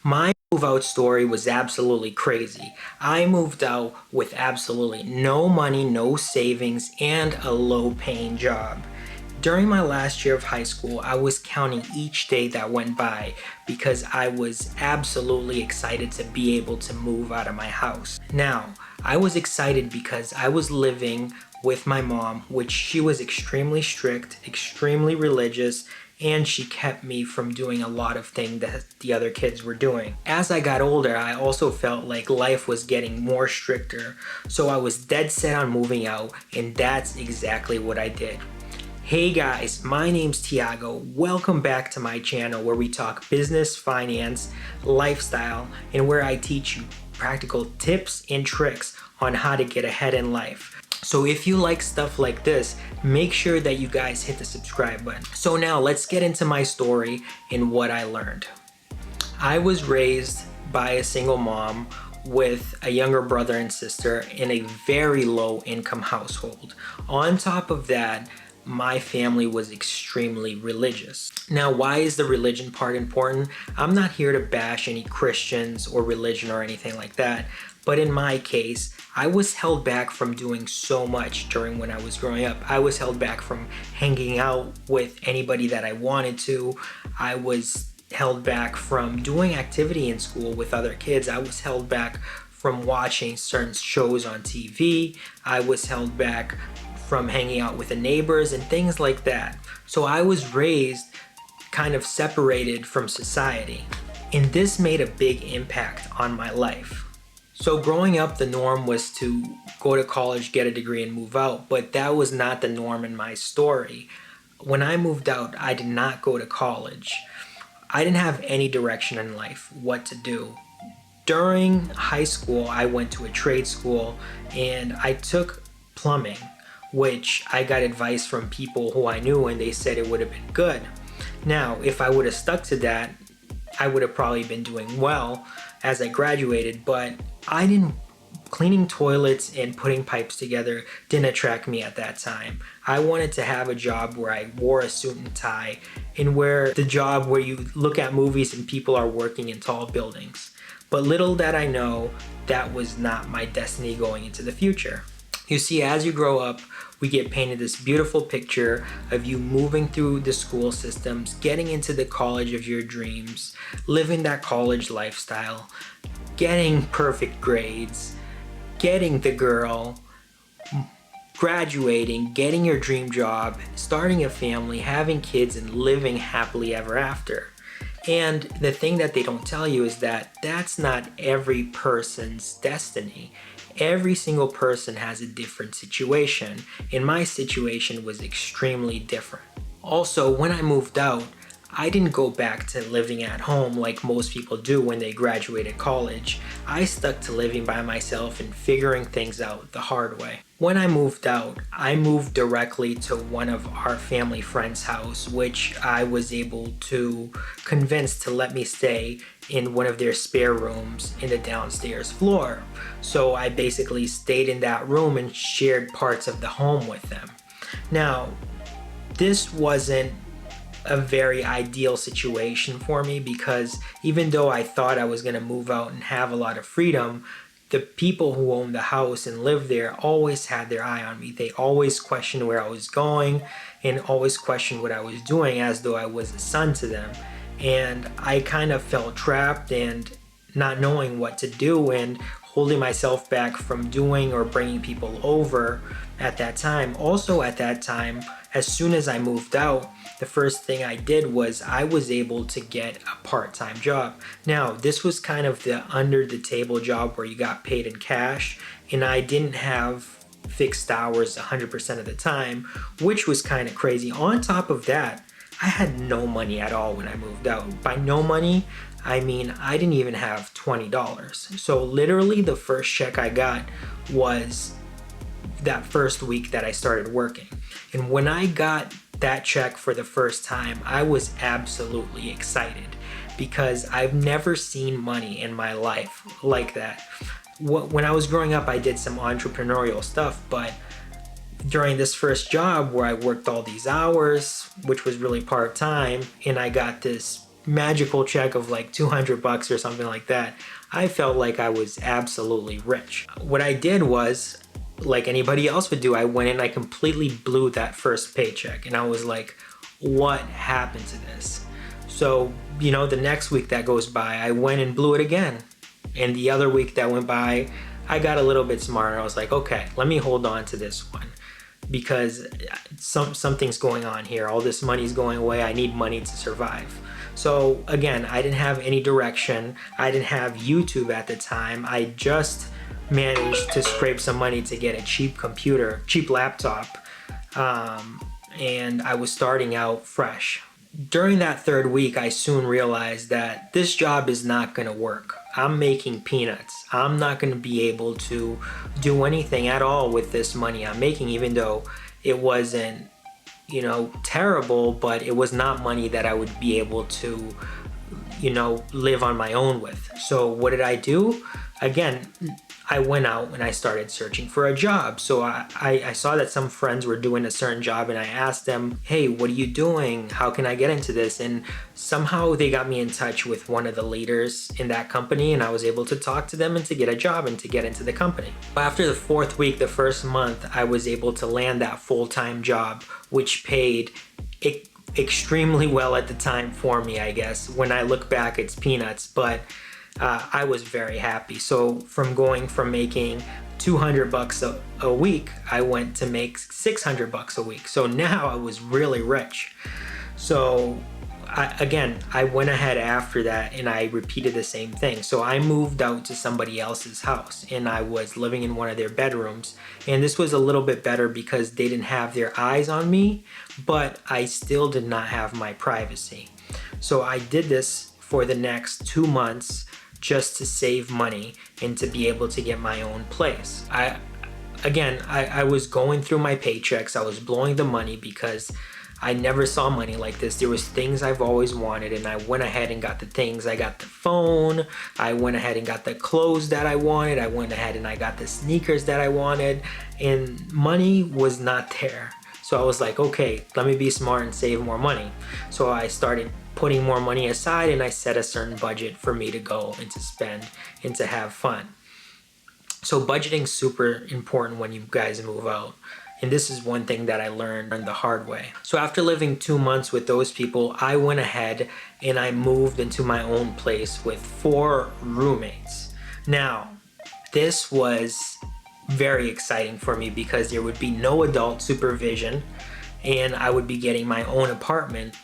My move out story was absolutely crazy. I moved out with absolutely no money, no savings, and a low paying job. During my last year of high school, I was counting each day that went by because I was absolutely excited to be able to move out of my house. Now, I was excited because I was living with my mom, which she was extremely strict, extremely religious, and she kept me from doing a lot of things that the other kids were doing. As I got older, I also felt like life was getting more stricter, so I was dead set on moving out, and that's exactly what I did. Hey guys, my name's Thiago. Welcome back to my channel where we talk business, finance, lifestyle, and where I teach you practical tips and tricks on how to get ahead in life. So if you like stuff like this, make sure that you guys hit the subscribe button. So now let's get into my story and what I learned. I was raised by a single mom with a younger brother and sister in a very low income household. On top of that, my family was extremely religious. Now, why is the religion part important? I'm not here to bash any Christians or religion or anything like that, but in my case, I was held back from doing so much during when I was growing up. I was held back from hanging out with anybody that I wanted to. I was held back from doing activity in school with other kids. I was held back from watching certain shows on TV. I was held back from hanging out with the neighbors and things like that. So I was raised kind of separated from society, and this made a big impact on my life. So growing up, the norm was to go to college, get a degree, and move out, but that was not the norm in my story. When I moved out, I did not go to college. I didn't have any direction in life, what to do. During high school, I went to a trade school and I took plumbing, which I got advice from people who I knew and they said it would have been good. Now, if I would have stuck to that, I would have probably been doing well as I graduated, but cleaning toilets and putting pipes together didn't attract me at that time. I wanted to have a job where I wore a suit and tie, and where the job where you look at movies and people are working in tall buildings. But little did I know, that was not my destiny going into the future. You see, as you grow up, we get painted this beautiful picture of you moving through the school systems, getting into the college of your dreams, living that college lifestyle, getting perfect grades, getting the girl, graduating, getting your dream job, starting a family, having kids, and living happily ever after. And the thing that they don't tell you is that that's not every person's destiny. Every single person has a different situation, and my situation was extremely different. Also, when I moved out, I didn't go back to living at home like most people do when they graduated college. I stuck to living by myself and figuring things out the hard way. When I moved out, I moved directly to one of our family friends' house, which I was able to convince to let me stay in one of their spare rooms in the downstairs floor. So I basically stayed in that room and shared parts of the home with them. Now, this wasn't a very ideal situation for me because even though I thought I was going to move out and have a lot of freedom, the people who owned the house and lived there always had their eye on me. They always questioned where I was going and always questioned what I was doing as though I was a son to them. And I kind of felt trapped and not knowing what to do and holding myself back from doing or bringing people over at that time. Also at that time, as soon as I moved out, the first thing I did was I was able to get a part-time job. Now, this was kind of the under the table job where you got paid in cash, and I didn't have fixed hours 100% of the time, which was kind of crazy. On top of that, I had no money at all when I moved out. By no money, I mean I didn't even have $20. So literally the first check I got was that first week that I started working. And when I got that check for the first time, I was absolutely excited because I've never seen money in my life like that. When I was growing up, I did some entrepreneurial stuff, but during this first job where I worked all these hours, which was really part-time, and I got this magical check of like 200 bucks or something like that, I felt like I was absolutely rich. What I did was, like anybody else would do, I went and I completely blew that first paycheck, and I was like, what happened to this? So, you know, the next week that goes by, I went and blew it again. And the other week that went by, I got a little bit smarter. I was like, okay, let me hold on to this one, because something's going on here. All this money's going away. I need money to survive. So again, I didn't have any direction. I didn't have YouTube at the time. I just managed to scrape some money to get a cheap laptop, and I was starting out fresh. During that third week, I soon realized that this job is not going to work. I'm making peanuts. I'm not going to be able to do anything at all with this money I'm making, even though it wasn't, you know, terrible, but it was not money that I would be able to, you know, live on my own with. So what did I do? Again, I went out and I started searching for a job. So I saw that some friends were doing a certain job, and I asked them, hey, what are you doing? How can I get into this? And somehow they got me in touch with one of the leaders in that company, and I was able to talk to them and to get a job and to get into the company. After the fourth week, the first month, I was able to land that full-time job, which paid extremely well at the time for me, I guess. When I look back, it's peanuts, but I was very happy. So from going from making 200 bucks a week, I went to make 600 bucks a week. So now I was really rich. So I went ahead after that and I repeated the same thing. So I moved out to somebody else's house and I was living in one of their bedrooms. And this was a little bit better because they didn't have their eyes on me, but I still did not have my privacy. So I did this for the next 2 months just to save money and to be able to get my own place. I was going through my paychecks. I was blowing the money because I never saw money like this. There was things I've always wanted, and I went ahead and got the things. I got the phone. I went ahead and got the clothes that I wanted. I went ahead and I got the sneakers that I wanted, and money was not there. So I was like, okay, let me be smart and save more money. So I started putting more money aside, and I set a certain budget for me to go and to spend and to have fun. So budgeting's super important when you guys move out. And this is one thing that I learned the hard way. So after living 2 months with those people, I went ahead and I moved into my own place with 4 roommates. Now, this was very exciting for me because there would be no adult supervision, and I would be getting my own apartment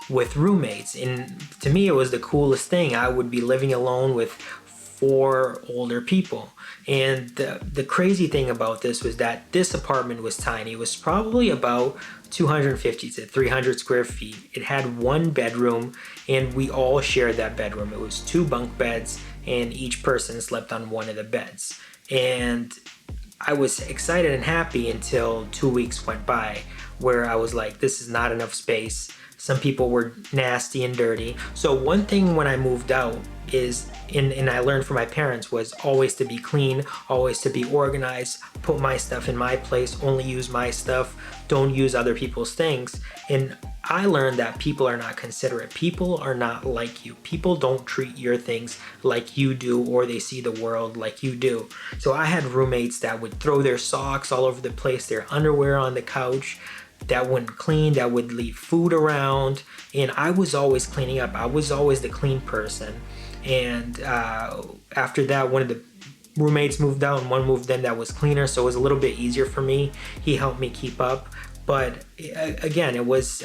with roommates. And to me, it was the coolest thing. I would be living alone with 4 older people. And the crazy thing about this was that this apartment was tiny. It was probably about 250 to 300 square feet. It had 1 bedroom, and we all shared that bedroom. It was 2 bunk beds, and each person slept on one of the beds. And I was excited and happy until 2 weeks went by where I was like, this is not enough space. Some people were nasty and dirty. So one thing when I moved out is, and I learned from my parents, was always to be clean, always to be organized, put my stuff in my place, only use my stuff, don't use other people's things. And I learned that people are not considerate. People are not like you. People don't treat your things like you do, or they see the world like you do. So I had roommates that would throw their socks all over the place, their underwear on the couch, that wouldn't clean, that would leave food around, and I was always cleaning up. I was always the clean person. And after that, one of the roommates moved out and one moved in that was cleaner, so it was a little bit easier for me. He helped me keep up. But again, it was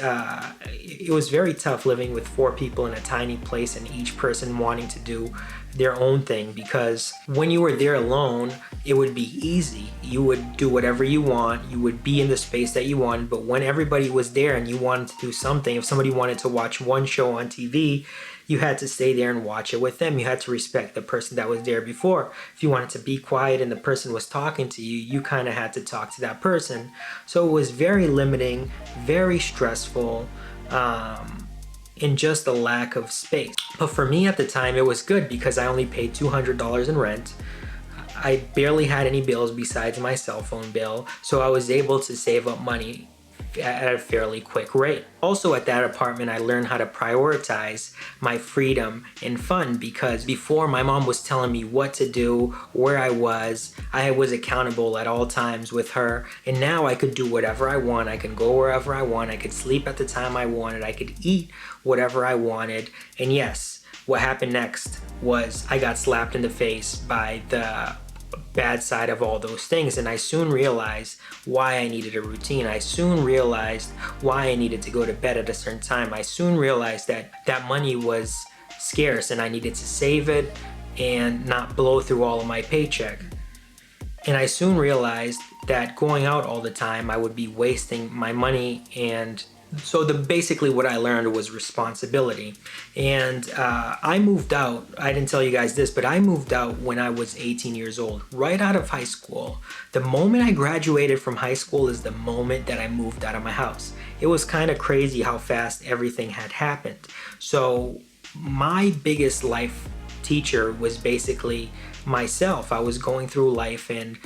very tough living with 4 people in a tiny place and each person wanting to do their own thing, because when you were there alone, it would be easy. You would do whatever you want. You would be in the space that you wanted. But when everybody was there and you wanted to do something, if somebody wanted to watch one show on TV, you had to stay there and watch it with them. You had to respect the person that was there before. If you wanted to be quiet and the person was talking to you, you kind of had to talk to that person. So it was very limiting, very stressful, and just a lack of space. But for me at the time, it was good because I only paid $200 in rent. I barely had any bills besides my cell phone bill. So I was able to save up money at a fairly quick rate. Also at that apartment, I learned how to prioritize my freedom and fun, because before my mom was telling me what to do, where I was accountable at all times with her. And now I could do whatever I want. I can go wherever I want. I could sleep at the time I wanted. I could eat whatever I wanted. And yes, what happened next was I got slapped in the face by the bad side of all those things, and I soon realized why I needed a routine. I soon realized why I needed to go to bed at a certain time. I soon realized that money was scarce and I needed to save it and not blow through all of my paycheck. And I soon realized that going out all the time, I would be wasting my money. And so basically what I learned was responsibility. And I moved out. I didn't tell you guys this, but I moved out when I was 18 years old, right out of high school. The moment I graduated from high school is the moment that I moved out of my house. It was kind of crazy how fast everything had happened. So my biggest life teacher was basically myself. I was going through life and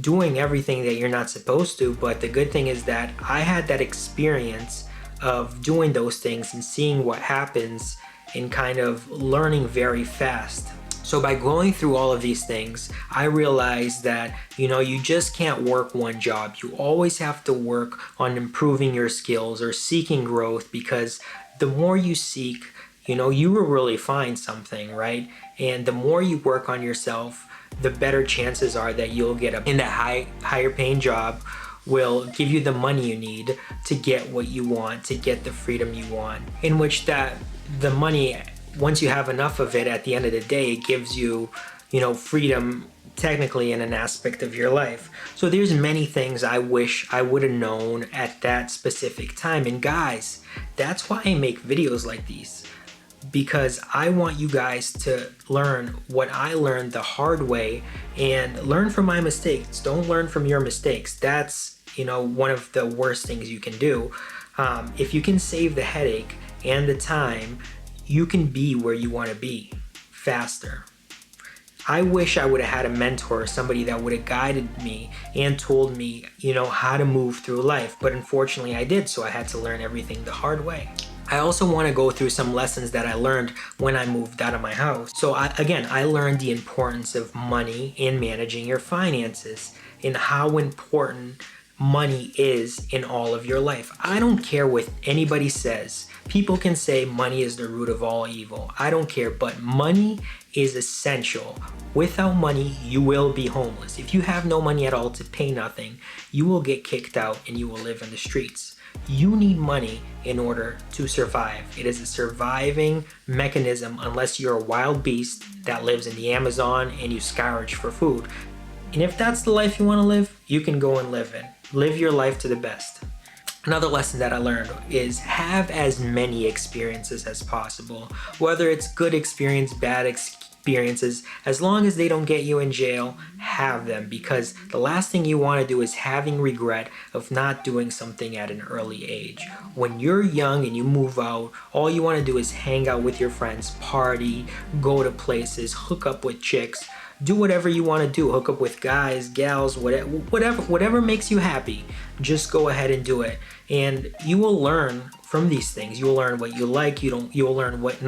doing everything that you're not supposed to, but the good thing is that I had that experience of doing those things and seeing what happens and kind of learning very fast. So by going through all of these things, I realized that, you just can't work one job. You always have to work on improving your skills or seeking growth, because the more you seek, you will really find something, right? And the more you work on yourself, the better chances are that you'll get in that higher paying job will give you the money you need to get what you want, to get the freedom you want, in which that the money, once you have enough of it, at the end of the day, it gives you, freedom technically in an aspect of your life. So there's many things I wish I would have known at that specific time. And guys, that's why I make videos like these, because I want you guys to learn what I learned the hard way and learn from my mistakes. Don't learn from your mistakes. That's, one of the worst things you can do. If you can save the headache and the time, you can be where you want to be faster. I wish I would have had a mentor, somebody that would have guided me and told me, how to move through life. But unfortunately I did, so I had to learn everything the hard way. I also want to go through some lessons that I learned when I moved out of my house. So I learned the importance of money and managing your finances, and how important money is in all of your life. I don't care what anybody says. People can say money is the root of all evil. I don't care, but money is essential. Without money, you will be homeless. If you have no money at all to pay nothing, you will get kicked out and you will live in the streets. You need money in order to survive. It is a surviving mechanism unless you're a wild beast that lives in the Amazon and you scourge for food. And if that's the life you want to live, you can go and live it. Live your life to the best. Another lesson that I learned is have as many experiences as possible. Whether it's good experience, bad experiences, as long as they don't get you in jail, have them, because the last thing you want to do is having regret of not doing something at an early age. When you're young and you move out, all you want to do is hang out with your friends, party, go to places, hook up with chicks, do whatever you want to do, hook up with guys, gals, whatever makes you happy. Just go ahead and do it, and you will learn from these things. You will learn what you like. You will learn what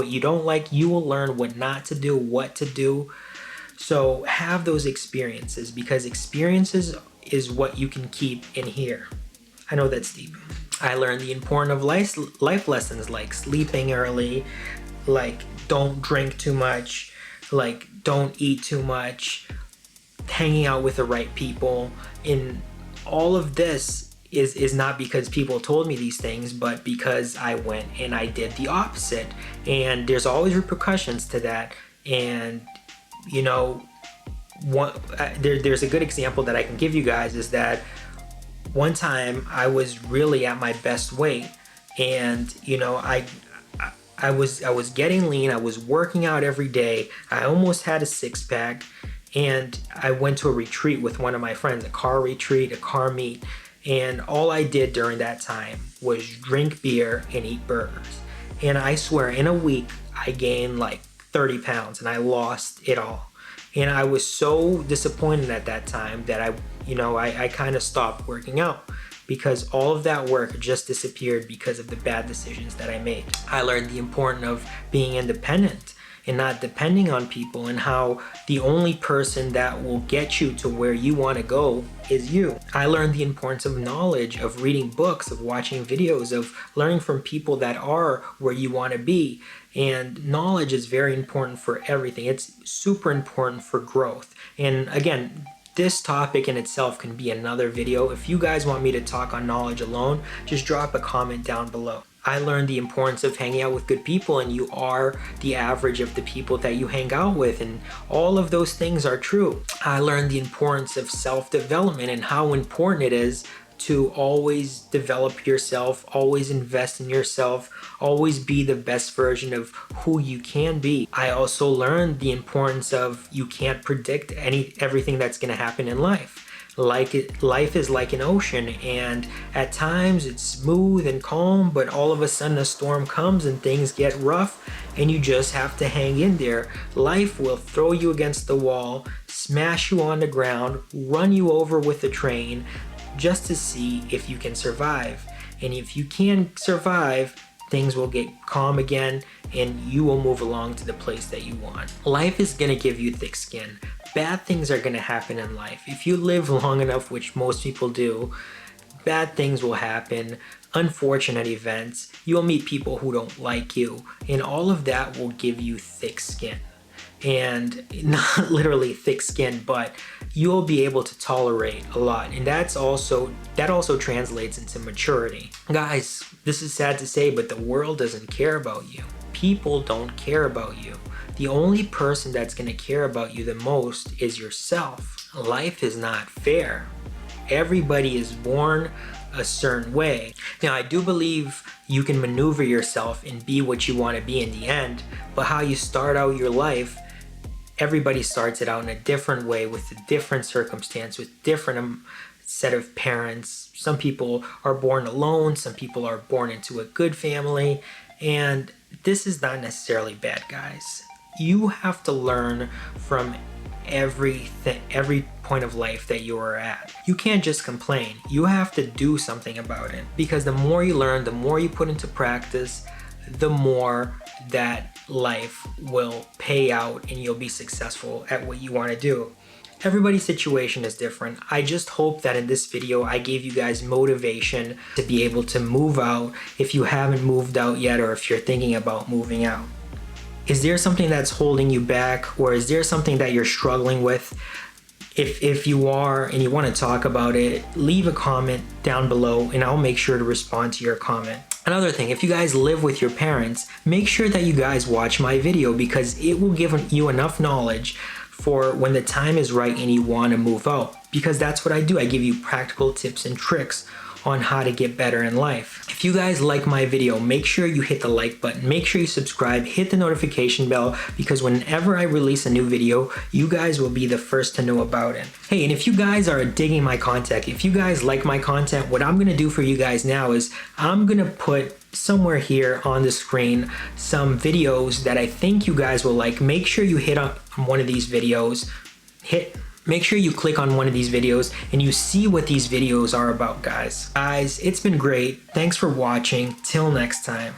you don't like. You will learn what not to do, what to do. So have those experiences, because experiences is what you can keep in here. I know that's deep. I learned the importance of life lessons, like sleeping early, like don't drink too much, like don't eat too much, hanging out with the right people. And all of this is not because people told me these things, but because I went and I did the opposite. And there's always repercussions to that. And there's a good example that I can give you guys, is that one time I was really at my best weight, and I was getting lean. I was working out every day. I almost had a six-pack, and I went to a retreat with one of my friends, a car retreat, a car meet, and all I did during that time was drink beer and eat burgers. And I swear, in a week, I gained like 30 pounds and I lost it all. And I was so disappointed at that time that I kind of stopped working out. because all of that work just disappeared because of the bad decisions that I made. I learned the importance of being independent and not depending on people, and how the only person that will get you to where you want to go is you. I learned the importance of knowledge, of reading books, of watching videos, of learning from people that are where you want to be. And knowledge is very important for everything. It's super important for growth. And again, this topic in itself can be another video. If you guys want me to talk on knowledge alone, just drop a comment down below. I learned the importance of hanging out with good people, and you are the average of the people that you hang out with, and all of those things are true. I learned the importance of self-development and how important it is to always develop yourself, always invest in yourself, always be the best version of who you can be. I also learned the importance of you can't predict everything that's going to happen in life. Life is like an ocean, and at times it's smooth and calm, but all of a sudden a storm comes and things get rough, and you just have to hang in there. Life will throw you against the wall, smash you on the ground, run you over with a train, just to see if you can survive. And if you can survive, things will get calm again, and you will move along to the place that you want. Life is gonna give you thick skin. Bad things are gonna happen in life. If you live long enough, which most people do, bad things will happen, unfortunate events. You'll meet people who don't like you, and all of that will give you thick skin. And not literally thick skin, but you'll be able to tolerate a lot. And that also translates into maturity. Guys, this is sad to say, but the world doesn't care about you. People don't care about you. The only person that's going to care about you the most is yourself. Life is not fair. Everybody is born a certain way. Now, I do believe you can maneuver yourself and be what you want to be in the end, but how you start out your life, everybody starts it out in a different way, with a different circumstance, with different set of parents. Some people are born alone, some people are born into a good family, and this is not necessarily bad, guys. You have to learn from every point of life that you are at. You can't just complain. You have to do something about it, because the more you learn, the more you put into practice, the more that life will pay out and you'll be successful at what you want to do. Everybody's situation is different. I just hope that in this video I gave you guys motivation to be able to move out if you haven't moved out yet, or if you're thinking about moving out. Is there something that's holding you back, or is there something that you're struggling with? If you are and you want to talk about it, leave a comment down below and I'll make sure to respond to your comment. Another thing, if you guys live with your parents, make sure that you guys watch my video, because it will give you enough knowledge for when the time is right and you want to move out. Because that's what I do. I give you practical tips and tricks on how to get better in life. If you guys like my video, make sure you hit the like button, make sure you subscribe, hit the notification bell, because whenever I release a new video, you guys will be the first to know about it. Hey, and if you guys are digging my content, if you guys like my content, what I'm gonna do for you guys now is I'm gonna put somewhere here on the screen some videos that I think you guys will like. Make sure you hit on one of these videos, make sure you click on one of these videos and you see what these videos are about, guys. Guys, it's been great. Thanks for watching. Till next time.